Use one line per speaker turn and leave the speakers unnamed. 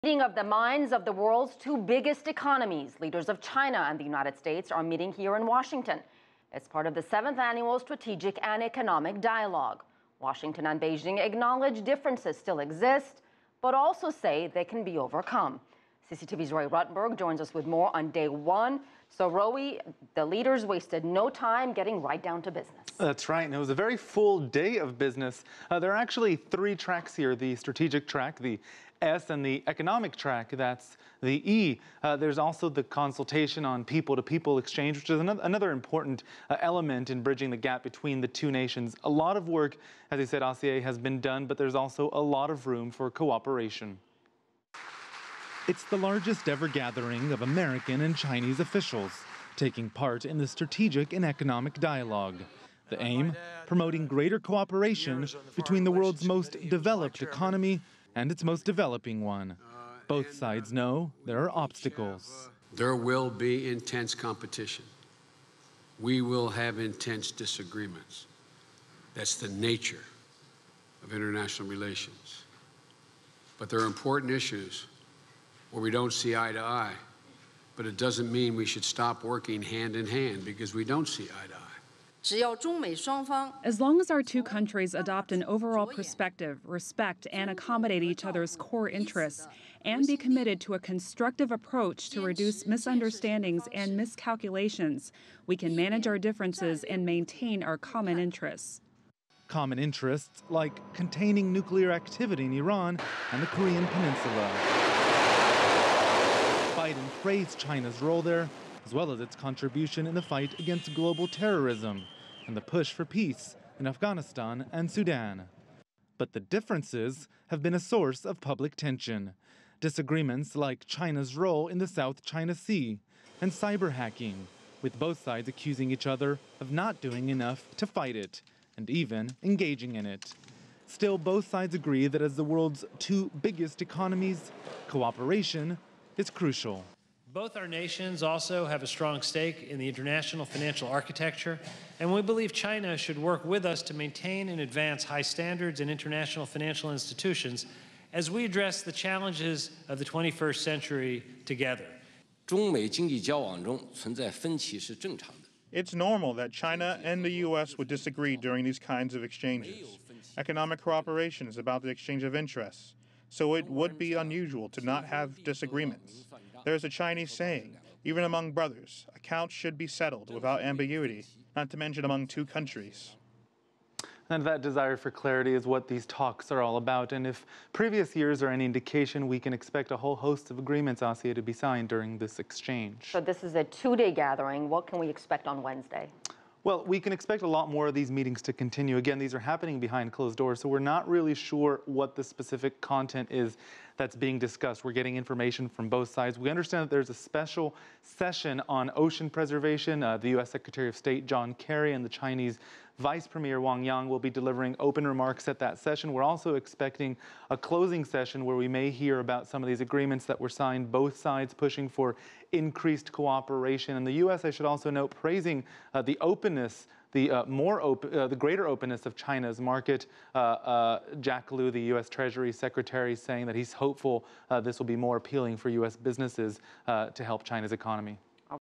Meeting of the minds of the world's two biggest economies, leaders of China and the United States, are meeting here in Washington as part of the 7th Annual Strategic and Economic Dialogue. Washington and Beijing acknowledge differences still exist, but also say they can be overcome. CCTV's Roee Ruttenberg joins us with more on day one. So, Roee, the leaders wasted no time getting right down to business.
That's right, and it was a very full day of business. There are actually three tracks here: the strategic track, the S, and the economic track, that's the E. There's also the consultation on people-to-people exchange, which is another important element in bridging the gap between the two nations. A lot of work, as I said, Asier, has been done, but there's also a lot of room for cooperation. It's the largest ever gathering of American and Chinese officials taking part in the strategic and economic dialogue. The aim, promoting greater cooperation between the world's most developed economy and its most developing one. Both sides know there are obstacles.
There will be intense competition. We will have intense disagreements. That's the nature of international relations. But there are important issues where we don't see eye to eye. But it doesn't mean we should stop working hand in hand because we don't see eye to eye.
As long as our two countries adopt an overall perspective, respect and accommodate each other's core interests, and be committed to a constructive approach to reduce misunderstandings and miscalculations, we can manage our differences and maintain our common interests.
Common interests like containing nuclear activity in Iran and the Korean Peninsula. Biden praised China's role there, as well as its contribution in the fight against global terrorism and the push for peace in Afghanistan and Sudan. But the differences have been a source of public tension. Disagreements like China's role in the South China Sea and cyber hacking, with both sides accusing each other of not doing enough to fight it and even engaging in it. Still, both sides agree that as the world's two biggest economies, cooperation is crucial.
Both our nations also have a strong stake in the international financial architecture, and we believe China should work with us to maintain and advance high standards in international financial institutions as we address the challenges of the 21st century together.
It's normal that China and the U.S. would disagree during these kinds of exchanges. Economic cooperation is about the exchange of interests, so it would be unusual to not have disagreements. There's a Chinese saying, even among brothers, accounts should be settled without ambiguity, not to mention among two countries.
And that desire for clarity is what these talks are all about. And if previous years are any indication, we can expect a whole host of agreements, Asier, to be signed during this exchange.
So this is a two-day gathering. What can we expect on Wednesday?
Well, we can expect a lot more of these meetings to continue. Again, these are happening behind closed doors, so we're not really sure what the specific content is that's being discussed. We're getting information from both sides. We understand that there's a special session on ocean preservation. The U.S. Secretary of State John Kerry and the Chinese Vice Premier Wang Yang will be delivering open remarks at that session. We're also expecting a closing session where we may hear about some of these agreements that were signed, both sides pushing for increased cooperation. And the U.S., I should also note, praising the openness, the greater openness of China's market. Jack Lew, the U.S. Treasury Secretary, saying that he's hopeful this will be more appealing for U.S. businesses to help China's economy.